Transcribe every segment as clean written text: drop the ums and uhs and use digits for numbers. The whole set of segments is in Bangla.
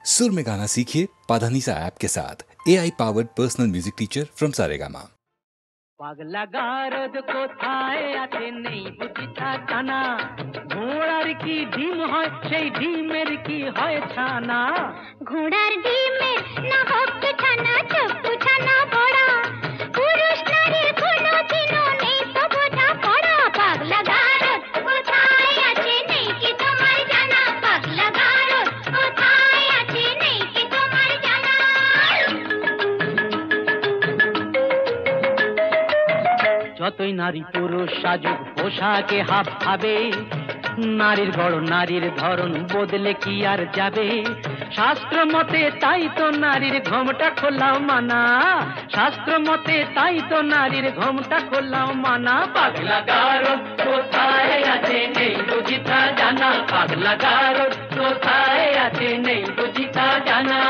सुर में गाना सीखिए पाधानीसा ऐप के साथ। AI powered personal music teacher from Saregama. পাগলা গারদ কোথায় আছে নেই বুঝিতা জানা, ঘোড়ার কি ডিম হয় সেই ডিমের কি হয় ছানা, ঘোড়ার ডিমের না হোক ছানা চপ্পু ছানা বড়া, পুরুষ নারীর কোনো দিনও নেই তো বোঝা পড়া। পাগলা গারদ কোথায় আছে নেই কি তোমার জানা, পাগলা গারদ কোথায় আছে নেই কি তোমার জানা। যতই নারী পুরুষ সাজুক পোশাকে হাব ভাবে, নারীর গড় নারীর ধরন বদলে কি আর যাবে। শাস্ত্র মতে তাই তো নারীর ঘোমটা খোলাও মানা, শাস্ত্র মতে তাই তো নারীর ঘোমটা খোলাও মানা। পাগলা গারদ কোথায় আছে নেই বুঝিতা জানা, পাগলা গারদ কোথায় আছে নেই বুঝিতা জানা।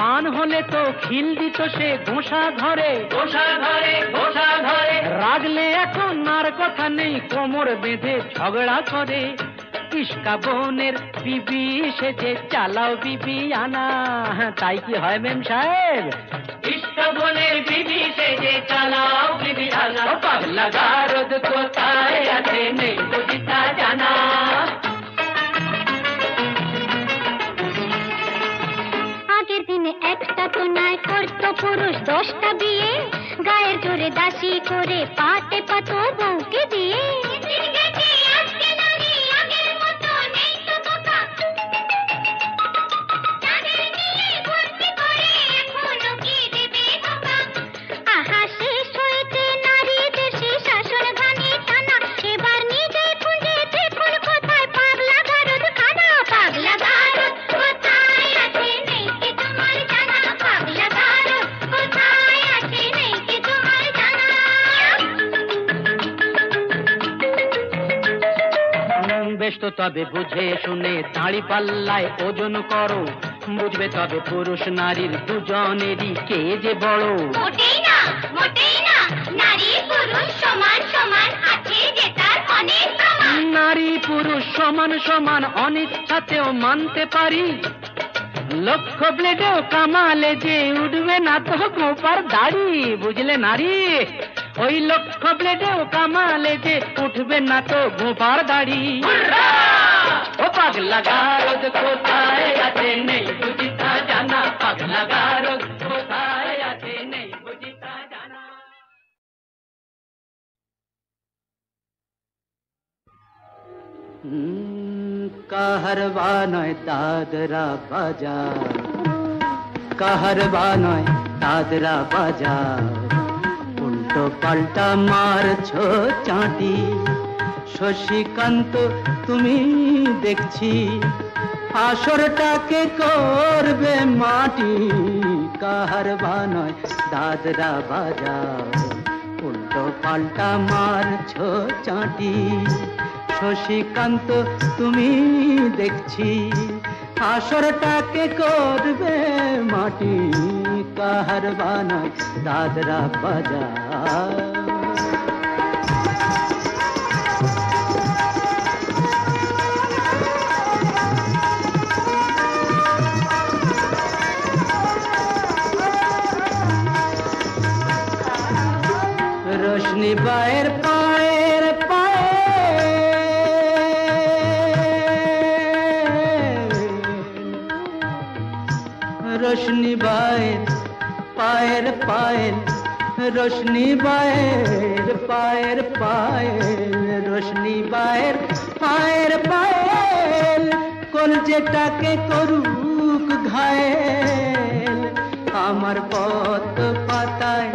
মান হলে তো খিল দিত সে ঘোষা ঘরে, ঘোষা ঘরে, ঘোষা ঘরে। রাগলে এখন আর কথা নেই, কোমর বেঁধে ঝগড়া করে। ইস্কা বোনের বিবি সেজে চালাও বিবি আনা, তাই কি হয় মেম সাহেব? ইস্কা বোনের বিবি সেজে চালাও বিবি আনা। পাগলা গারদ কোথায় আছে নেই বুঝিতা জানা। একটা তো নয় করতো পুরুষ 10টা বিয়ে, গায়ের জোরে দাসী করে পাটে পাতো বউকে দিয়ে। আহা শেষ হয়েছে নারীদের সে শাসন ঘানি টানা, এবার নিজে খুঁজে দেখুন কোথায় পাগলা গারদ খানা। পাগলা গারদ কোথায় আছে নেই কি তোমার জানা, পাগলা গারদ কোথায় আছে নেই কি তোমার জানা। বেশ তো তবে বুঝে শুনে দাঁড়ি পাল্লায় ওজন করো, বুঝবে তবে পুরুষ নারীর দুজনেরই কে যে বড়। মোটেই না, মোটেই না, নারী পুরুষ সমান সমান আছে যে তার অনেক প্রমাণ। নারী পুরুষ সমান সমান অনিচ্ছাতেও মানতে পারি, লক্ষ ব্লেডেও কামালে যে উঠবে না তো গোপার দাড়ি। বুঝলে নারী, ওই লক্ষ ব্লেডেও কামালে যে উঠবে না তো গোপার দাড়ি। ও পাগলা গারদ কোথায় আছে নেই বুঝিতা জানা, পাগলা গারদ কোথায় আছে নেই বুঝিতা জানা। কাহারবা নয় দাদরা বাজার, কাহারবা নয় দাদরা বাজার, উল্টো পাল্টা মারছো চাঁটি। শশীকান্ত তুমি দেখছি আসরটাকে করবে মাটি। কাহারবা নয় দাদরা বাজার, উল্টো পাল্টা মারছো চাঁটি। শশীকান্ত তুমি দেখছি আসরটাকে করবে মাটি। কাহারবা নয় দাদরা বাজার। रोशनी बाहर पाएर पाए, रोशनी बाहर पाएर पायल, रोशनी बाहर पाएर पायल, रोशनी बाहर पाएर पायल। কলজেটাকে করুক ঘায়েল, আমার পথ পাতায়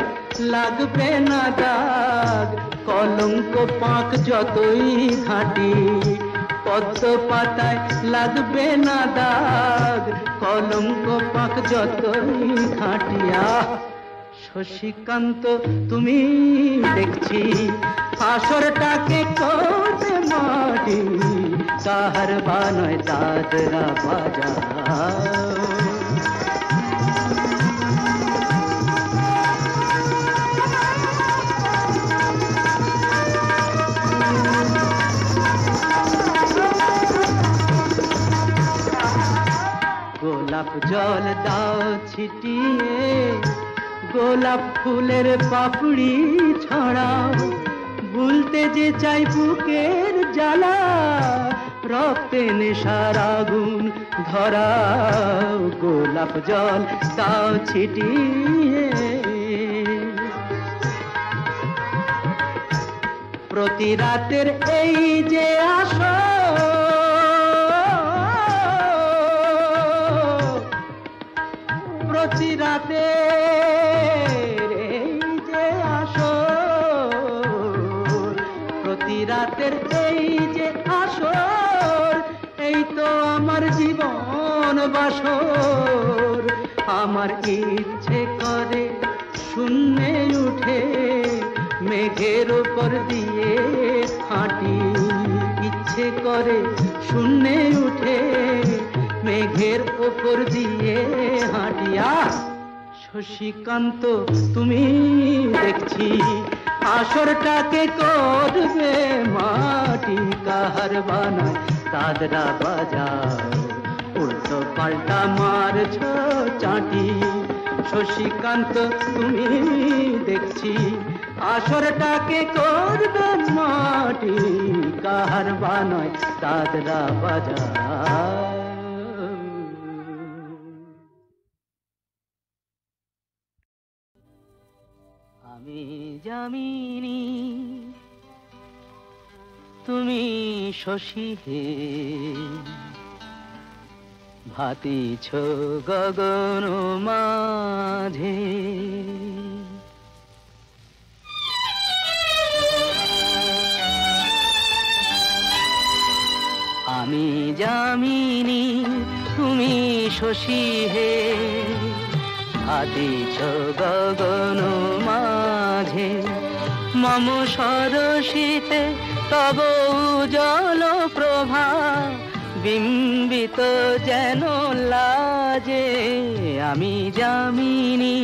লাগবে না দাগ। কলঙ্ক পাক যতই ঘাঁটি, পদ্ম পাতায় লাগবে না দাগ। কলঙ্ক পাক যতই ঘাঁটিয়া। শশীকান্ত তুমি দেখছি আসরটাকে করবে মাটি। কাহার বানয় দাদরা বাজাও। গোলাপ জল দাও ছিটিয়ে, গোলাপ ফুলের পাপড়ি ছড়াও, ভুলতে যে চাই বুকের জ্বালা, রক্তে নেশার আগুন ধরাও। গোলাপ জল দাও ছিটিয়ে, প্রতি রাতের এই যে আসর, প্রতি রাতের এই যে আসর, প্রতি রাতের এই যে আসর, এই তো আমার জীবন বাসর। আমার ইচ্ছে করে শূন্যে উঠে মেঘের উপর দিয়ে হাঁটি, ইচ্ছে করে শূন্যে উঠে মেঘের উপর দিয়ে হাঁটিয়া। শশীকান্ত তুমি দেখছি আসরটাকে করবে মাটি, কাহার বানায় দাদরা বাজাও, উল্টো পাল্টা মারছ চাটি। শশীকান্ত তুমি দেখছি আসরটাকে করবে মাটি, কাহার বানায় দাদরা বাজাও। আমি যামিনী তুমি শশী হে, ভাতিছ গগন মাঝে। আমি যামিনী তুমি শশী হে, ভাতিছ গগন মাঝে। মম সরসিতে তব উজ্জ্বল প্রভা, বিম্বিত যেন লাজে। আমি যামিনী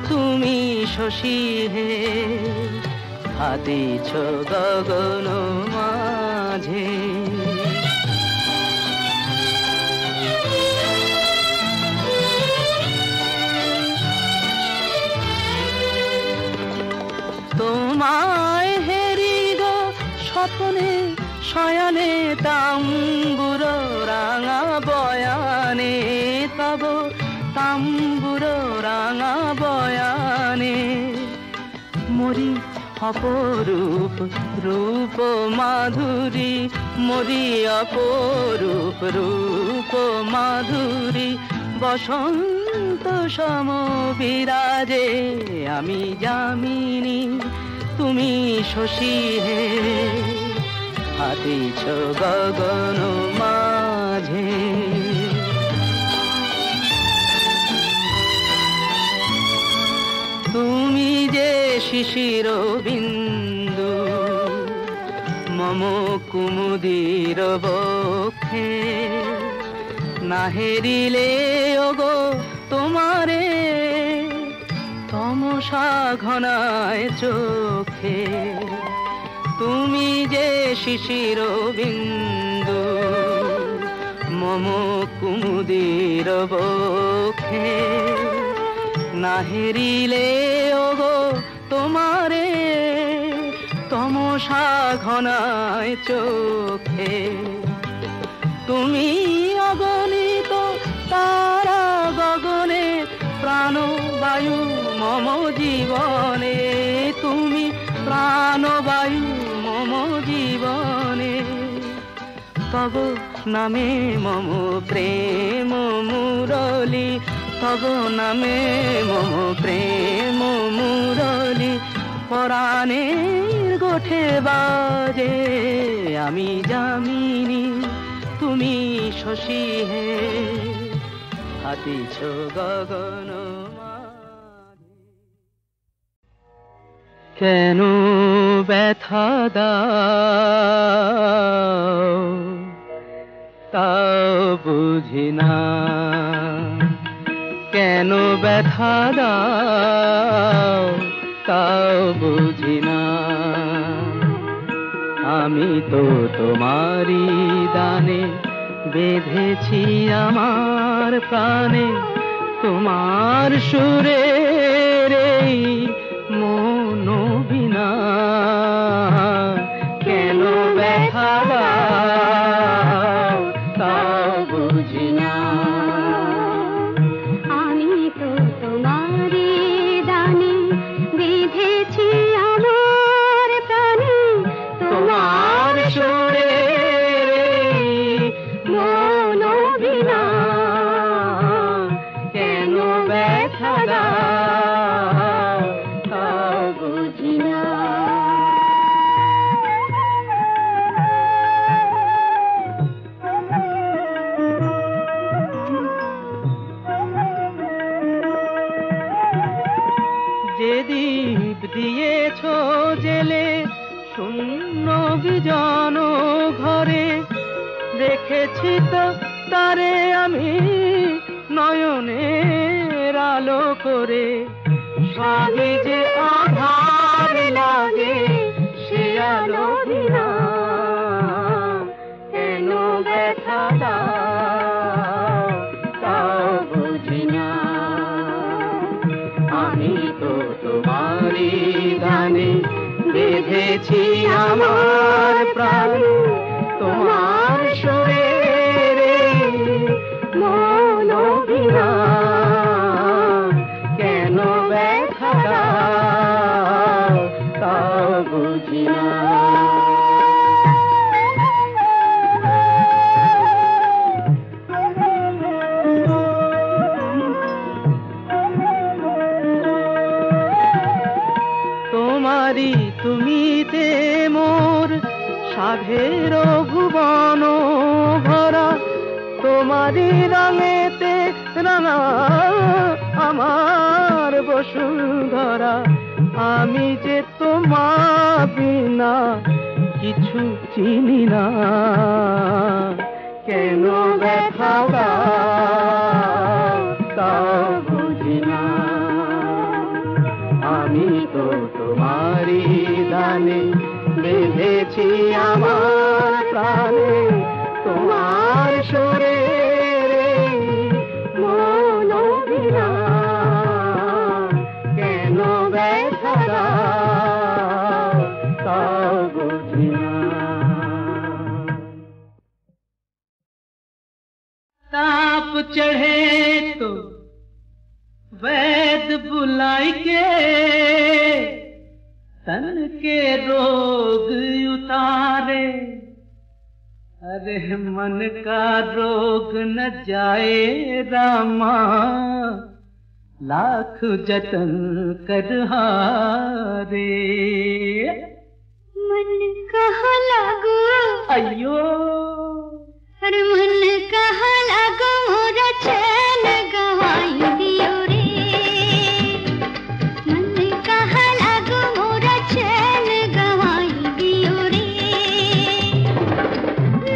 তুমি শশী হে, ভাতিছ গগন মাঝে। তোমায় হেরি গো স্বপ্নে শয়নে, তাম্বুর রাঙা বয়ানে, তব তাম্বুর রাঙা বয়ানে। মরি অপরূপ রূপ মাধুরী, মরি অপরূপ রূপ মাধুরী, বসন্ত সম বিরাজে। আমি যামিনী তুমি শশী হে, ভাতিছ গগন মাঝে। তুমি যে শিশির বিন্দু মম কুমুদির বক্ষে, না হেরিলে ওগো তোমারে তমসা ঘনায় চোখে। তুমি যে শিশির বিন্দু মম কুমুদির বক্ষে, না হেরিলে ওগো তোমারে তমসা ঘনায় চোখে। তুমি অগণিত তারা গগনে, প্রাণবায়ু মম জীবনে। তুমি প্রাণবায়ু মম জীবনে, তব নামে মম প্রেম মুরলী, তব নামে মম প্রেম মুরলী। পরাণের গোঠে বাজে। আমি যামিনী তুমি শশী হে, ভাতিছ গগন মাঝে। কেন ব্যথা দাও তাও বুঝি না কেন ব্যথা দাও তাও বুঝি না আমি তো তোমারই দানে বেঁধেছি আমার প্রাণে তোমার সুরে রে মন বিনা কেন ব্যথা দাও তাও বুঝি না আমি তো তোমারই দানে বেঁধেছি আমার প্রাণে তোমার সুরে রে মন বিনা কেন ব্যথা দাও তাও বুঝি না যে দীপ দিয়েছ জেলে শূন্য বিজন ঘরে দেখেছি তো তারে আমি নয়নের আলো করে স্বামী যে আধার লাগে সে আলো বিনা কেন ব্যথা দাও তাও বুঝি না আমি তো তোমারই দানে বেঁধেছি আমার প্রাণ তোমার সুরে রে মন বিনা কেন ব্যথা দাও তাও বুঝি না তোমারি তুমিতে মোর সাধের ভুবন ভরা তোমারি রঙেতে রাঙা আমার বসুন্ধরা আমি যে তোমার বিনা কিছু চিনি না কেন ব্যথা দাও তাও বুঝি না আমি তো তোমারই দানে বেঁধেছি আমার প্রাণে তোমার সুরে রে মন বিনা কেন ব্যথা দাও তাও বুঝি না ताप चढ़े तो वैद बुलाई के तन के रोग उतारे अरे मन का रोग न जाए रामा लाख जतन कर हारे मन कहाँ लागो अयो अरे मन कहाँ लागो मोरा चैन गवाई दियो रे मन कहाँ लागो मोरा चैन गवाई दियो रे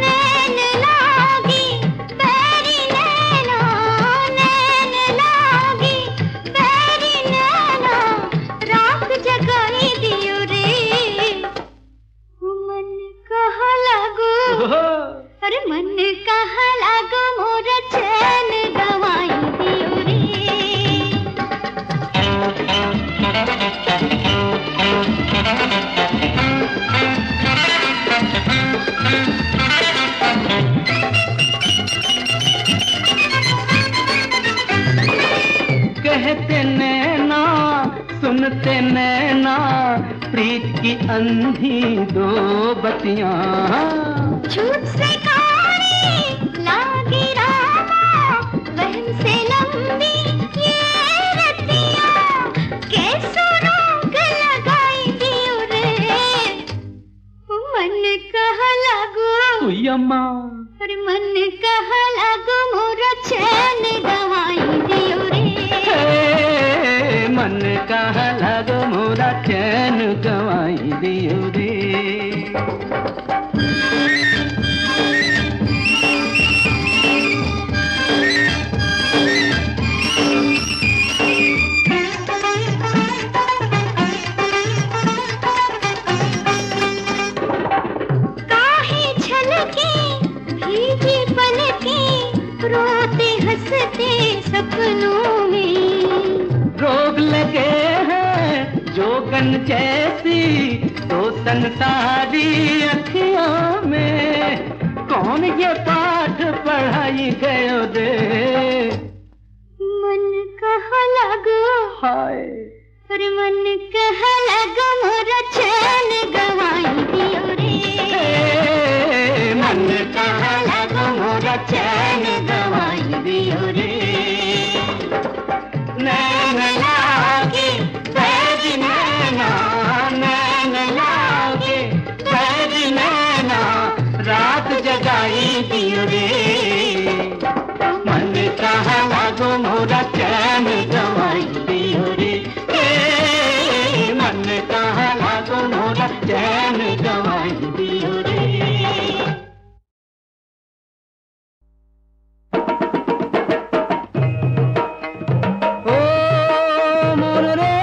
नैन लागी बैरी नैना नैन लागी बैरी नैना रात जगाई दियो रे मन कहाँ लागो अरे मन कहाँ लागो मोरा चैन गवाई दियो रे कहते नैना सुनते नैना प्रीत की अंधी दो बत्तियां झूठ से काली लागी रामा वहम से लंबी ये रतियां कैसो रोग लगाई दियो रे मन कहाँ लागो अम्मा अरे मन कहाँ लागो मोरा चैन गवाई दियो रे मन कहाँ लागो मोरा चैन गवाई दियो रे हंसते सपनों में। रोग लगे हैं जोगन जैसी तो संसारी अखियों में, कौन ये पाठ पढ़ाई गयो रे। मन कहाँ लगो हाय पर मन कहाँ लगो मोरा चैन गवाई दियो रे। मन कहाँ लगो मोरा चैन गवाई दियो रे। नैन लागे बैज नैना, नैन लागे बैज नैना, रात जगाई दियो रे। मन कहाँ लगो मोरा चैन गवाई दियो रे। मन कहाँ लगो मोरा चैन गवाई दियो रे। ओ मोर रे,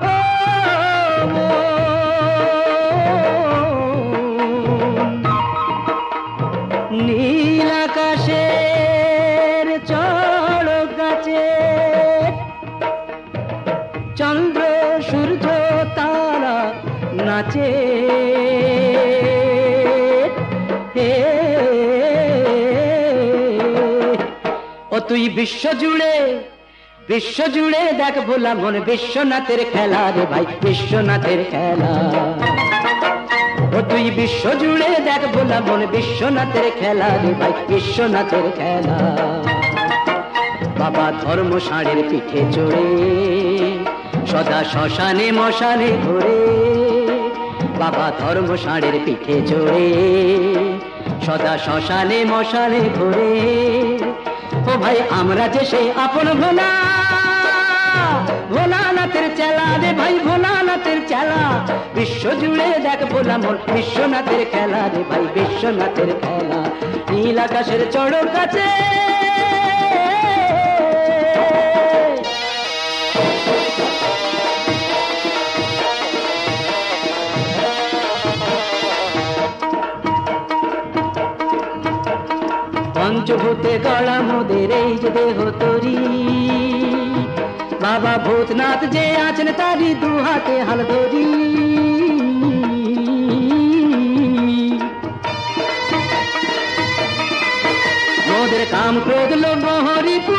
ओ নীল আকাশের চড়ক গাছে চন্দ্র সূর্য তারা নাচে। ও তুই বিশ্ব জুড়ে দেখ ভোলা মন বিশ্বনাথের খেলা রে ভাই, বিশ্বনাথের খেলা। ও তুই বিশ্ব জুড়ে দেখ ভোলা মন বিশ্বনাথের খেলা রে ভাই, বিশ্বনাথের খেলা। বাবা ধর্ম ষাঁড়ের পিঠে চড়ে সদা শ্মশানে মশানে ঘোরে। বাবা ধর্ম ষাঁড়ের পিঠে চড়ে সদা শ্মশানে মশানে ঘোরে। ও ভাই আমরা যে সেই আপন ভোলা, ভোলানাথের চেলা রে ভাই, ভোলানাথের চেলা। বিশ্ব জুড়ে দেখ ভোলা মন বিশ্বনাথের খেলা রে ভাই, বিশ্বনাথের খেলা। নীল আকাশের চড়ক গাছে পঞ্চভূতে গড়া মোদের এই যে দেহ তরি। বাবা ভূতনাথ যে আছেন তারি দু হাতে হাল ধরি। মোদের কাম ক্রোধ লোভ হরিপু,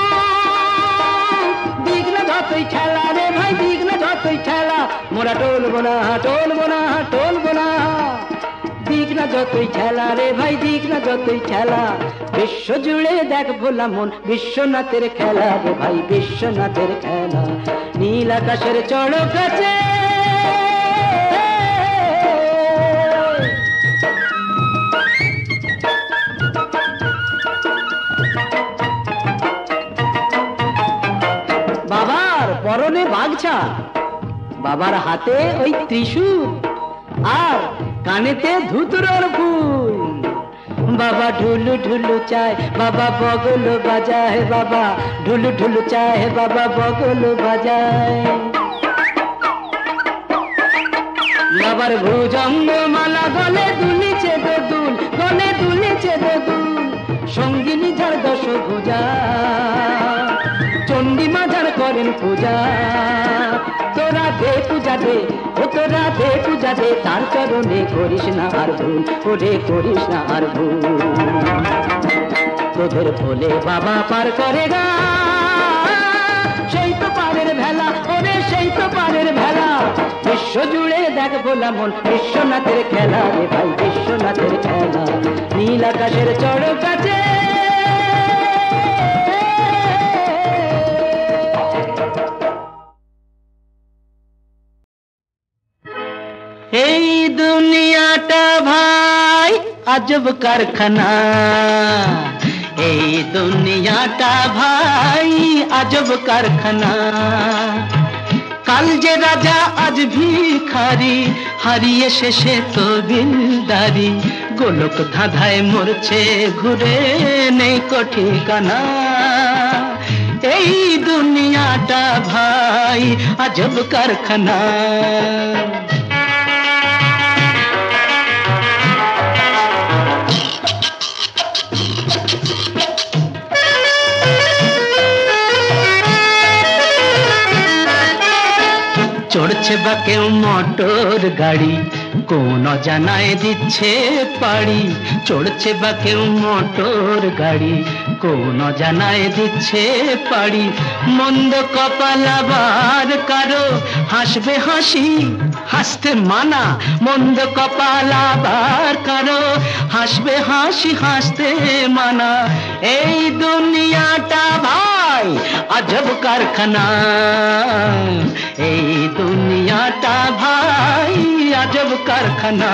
বিঘ্ন যতই ঠেলা রে ভাই, বিঘ্ন যতই ঠেলা। মোরা টলবো না, টলবো না, টলবো না। বিঘ্ন যতই ঠেলা রে ভাই, বিঘ্ন যতই ঠেলা। বিশ্ব জুড়ে দেখ ভোলা মন বিশ্বনাথের খেলা রে ভাই, বিশ্বনাথের খেলা। নীল আকাশের চড়ক গাছে বাবার পরনে বাগছা, বাবার হাতে ওই ত্রিশূল, আর কানেতে ধুতুরর ফুল। বাবা ঢুলু ঢুলু চায়, বাবা বগল বাজায়, বাবা ঢুলু ঢুলু চায়, বাবা বগল বাজায়। বাবার ভুজঙ্গ মালা গলে দুলিছে দোদুল, গলে দুলিছে দোদুল। সঙ্গিনী ঝাড় দশ ভুজা, চণ্ডী মাঝার করেন পূজা। তোরা দে পূজা দে, ও তোরা দে পূজা দে, তার চরণে করিস না আর ভুল, ওরে করিস না আর ভুল। তোদের ভোলে বাবা পার করে গা সেই তো পারের ভেলা, ওরে সেই তো পারের ভেলা। বিশ্ব জুড়ে দেখ ভোলা মন বিশ্বনাথের খেলা রে ভাই, বিশ্বনাথের খেলা। নীল আকাশের চড়ক গাছে এই দুনিয়াটা ভাই আজব কারখানা, এই দুনিয়াটা ভাই আজব কারখানা। কাল যে রাজা আজ ভিখারি, হারিয়ে শেষে তো দিলদারি। গোলক ধাঁধায় মরছে ঘুরে নেই ঠিকানা। এই দুনিয়াটা ভাই আজব কারখানা। চড়ছে বা কেউ মোটর গাড়ি, কোন জানায় দিচ্ছে পাড়ি। চড়ছে বা কেউ মোটর গাড়ি, কোন জানায় দিচ্ছে পাড়ি। মন্দ কপাল আবার কারো হাসবে হাসি, হাসতে মানা। মন্দ কপাল আবার কারো হাসবে হাসি, হাসতে মানা। এই দুনিয়াটা ভাই আজব কারখানা, এই দুনিয়াটা ভাই আজব কারখানা।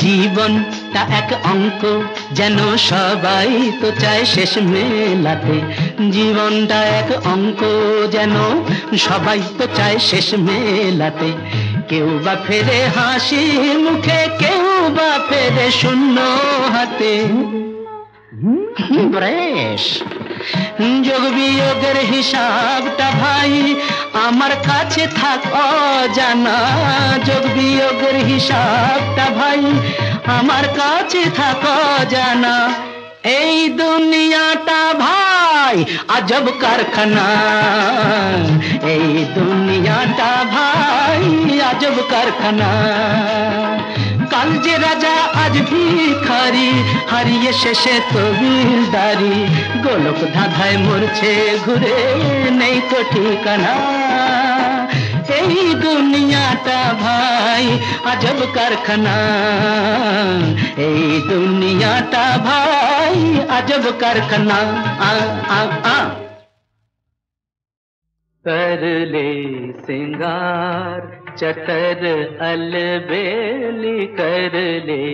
জীবনটা এক অঙ্ক, যেন সবাই তো চায় শেষ মেলাতে। জীবনটা এক অঙ্ক, যেন সবাই তো চায় শেষ মেলাতে। কেউ বা ফেরে হাসি মুখে, কেউ বা ফেরে শূন্য হাতে। ব্রেশ যোগ বিয়োগের হিসাবটা ভাই আমার কাছে থাক অজানা। যোগ বিয়োগের হিসাবটা ভাই আমার কাছে থাক অজানা। এই দুনিয়াটা ভাই আজব কারখানা, এই দুনিয়াটা ভাই আজব কারখানা। কাল যে রাজা আজ ভিখারি, হারিয়ে শেষে তবিলদারি। গোলক ধাঁধায় মরছে ঘুরে, নেই তো ঠিকানা। এই দুনিয়াটা ভাই আজব কারখানা, এই দুনিয়াটা ভাই আজব কারখানা। कर ले सिंगार चतर अलबेली, कर ले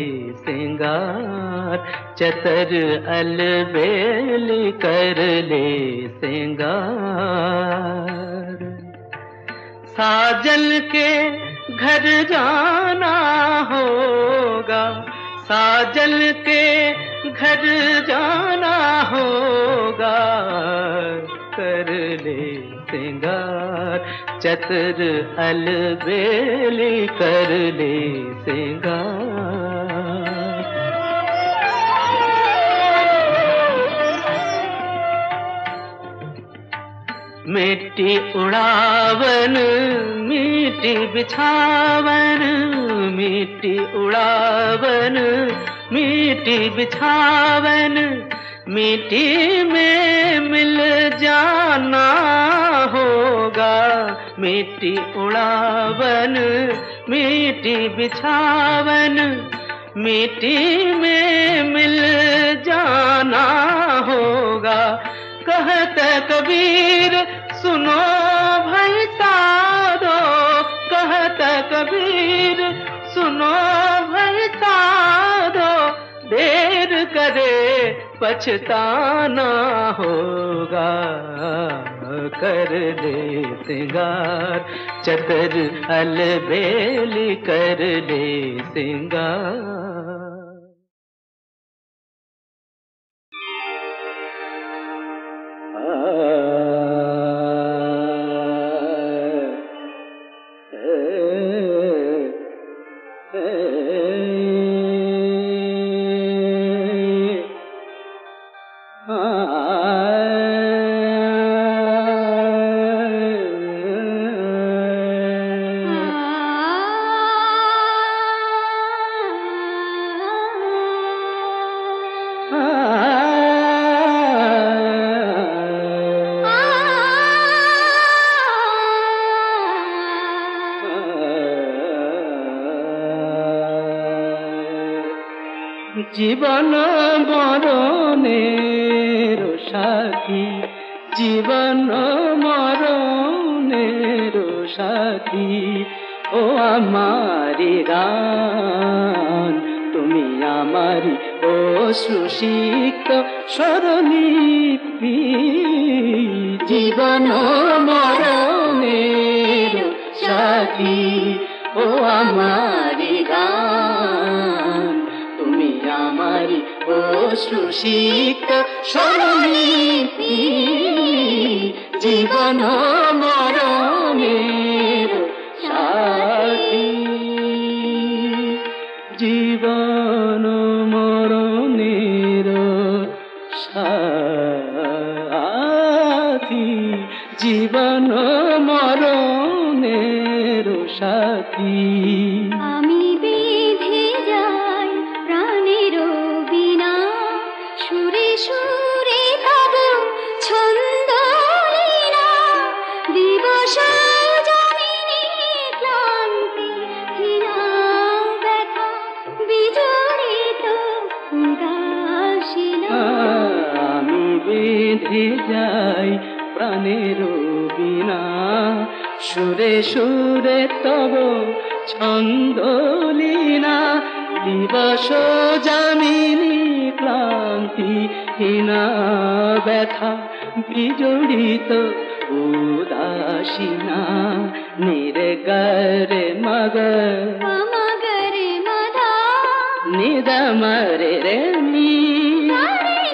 सिंगार चतर अलबेली, कर ले सिंगार। साजन के घर जाना होगा, साजन के घर जाना होगा। कर ले सिंगार चतर अलबेली, कर ले सिंगार। मिट्टी उड़ावन मिट्टी बिछावन, मिट्टी उड़ावन मिट्टी बिछावन। मिट्टी में मिल जाना होगा, मिट्टी उड़ावन मिट्टी बिछावन। मिट्टी में मिल जाना होगा। कहते कबीर सुनो भाई साधो, कहते कबीर सुनो भाई साधो। देर करे पछताना होगा, कर ले सिंगार चतर अलबेली, कर ले सिंगार। জীবন মরণের সাথী, জীবন মরণের সাথী। ও আমারি গান তুমি আমারি অশ্রুসিক্ত স্বরলিপি। জীবন মরণের সাথী, ও আমারি গান তুমি আমারি অশ্রুসিক্ত স্বরলিপি জীবন মরণের সাথী জীবন মরণের সাথী জীবন মরণের সাথী আমি বেঁধে যাই প্রাণের বিনা সুরে সুরে তব ছন্দ লীলা দিবস জমিনে ক্লান্তি হীনা ব্যথা বিজড়িত উদাসীনা আমি বেঁধে যাই প্রাণের বিনা সুরে সুরে তব ছন্দ লীনা দিবস যামিনী ক্লান্তি হীনা ব্যথা বিজড়িত উদাসীনা নির্গরে মগর মগরে মধা নিদমরে রে নি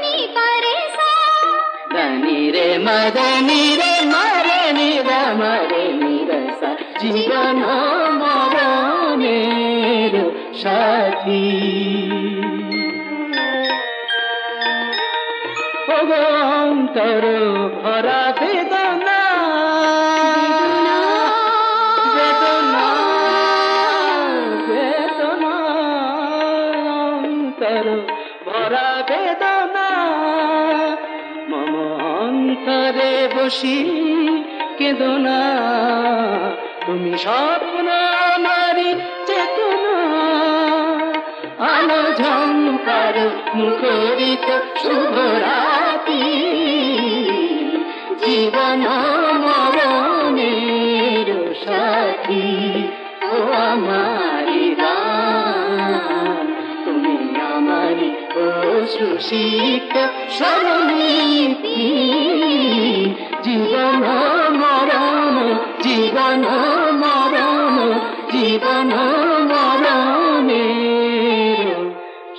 নি পরে সা దని রে মদনি রে মরে নিদমরে নিরসা জীবন মরণের সাথী অন্তর ভরা বেদনা বেদনা বেদনা অন্তর ভরা বেদনা মম অন্তরে বসি কেদনা তুমি স্বপ্ন নারী চেতনা আলো ঝঙ্কার মুখরিত শুভরাতি জীবন মরণের সাথী ও আমারি গান তুমি আমারি অশ্রুসিক্ত স্বরলিপি জীবন মরণ জীবন মরণ জীবন মরণের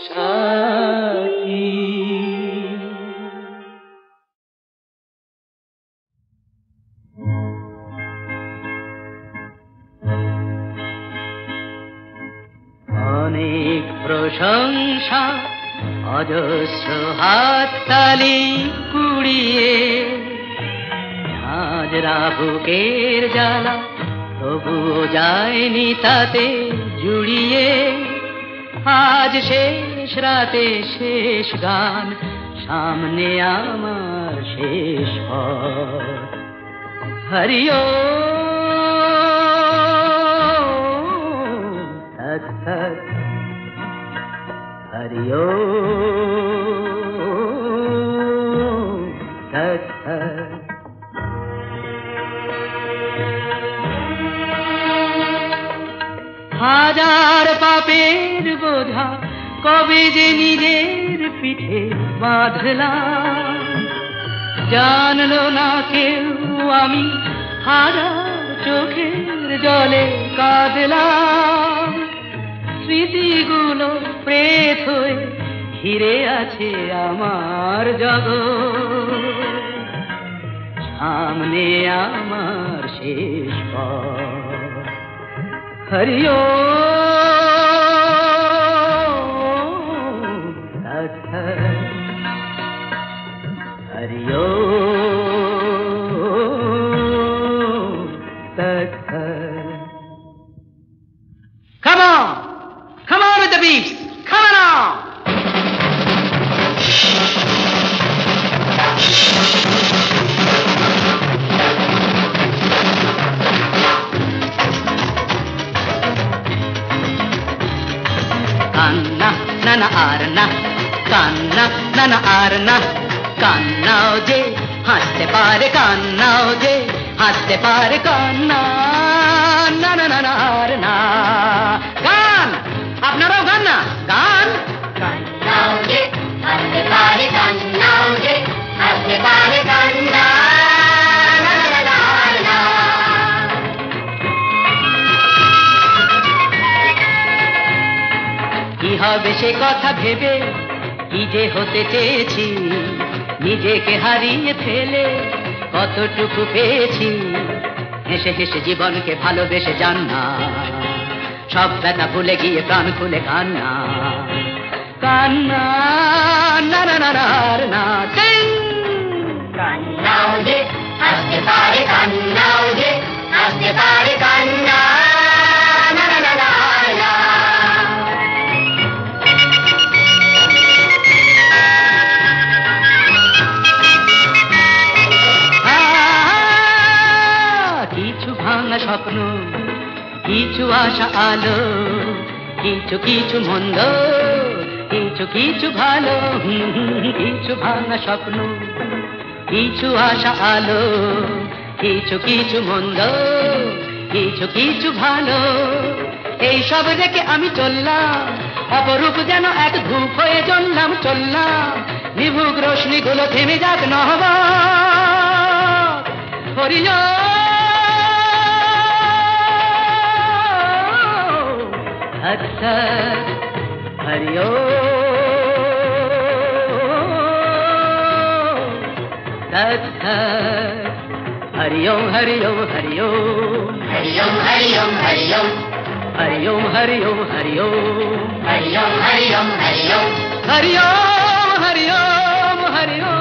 সাথী অনেক প্রশংসা অজস্র হাততালি কুড়িয়ে হাজরা বুকের জ্বালা তবুও যায়নি তাতে জুড়িয়ে আজ শেষ রাতে শেষ গান সামনে আমার শেষ পথ হরিও তৎসৎ হরিও তৎসৎ হাজার পাপের বোঝা কবে যে নিজের পিঠে বাঁধলাম জানলো না কেউ আমি হাজার চোখের জলে কাঁদলাম স্মৃতিগুলো প্রেত হয়ে ঘিরে আছে আমার জগৎ সামনে আমার শেষ পথ হরিও হরিও Come on! Come on with the beats! Come on now! Kanna nana arna, kanna nana arna, kannao je haste pare kannao je haste pare kanna nana nana arna. গান আপনারাও গান না গান kannao je haste pare kannao je haste pare kanna nana nana arna. কি হবে সে কথা ভেবে কি যে হতে চেয়েছি নিজেকে হারিয়ে ফেলে কতটুকু পেয়েছি হেসে হেসে জীবনকে ভালোবেসে যান না সব ব্যথা ভুলে গিয়ে প্রাণ খুলে কান্না কান্না না না না না না কান্নাও যে আসতে পারে কান্নাও যে আসতে পারে কান্না না না না না না কিছু ভাঙা স্বপ্ন কিছু আশা আলো কিছু কিছু মন্দ কিছু কিছু ভালো কিছু ভাঙা স্বপ্ন কিছু আশা আলো কিছু কিছু মন্দ কিছু কিছু ভালো এই সব রেখে আমি চললাম অপরূপ যেন এক ধূপ হয়ে জ্বললাম চললাম নিভুক রোশনি গুলো থেমে যাক নহব হরিয় अच्छा हरिओ अच्छा हरिओम हरिओम हरिओम हरिओम हरिओम हरिओम हरिओम हरिओम हरिओम हरिओम हरिओम हरिओम हरिओम हरिओम हरिओम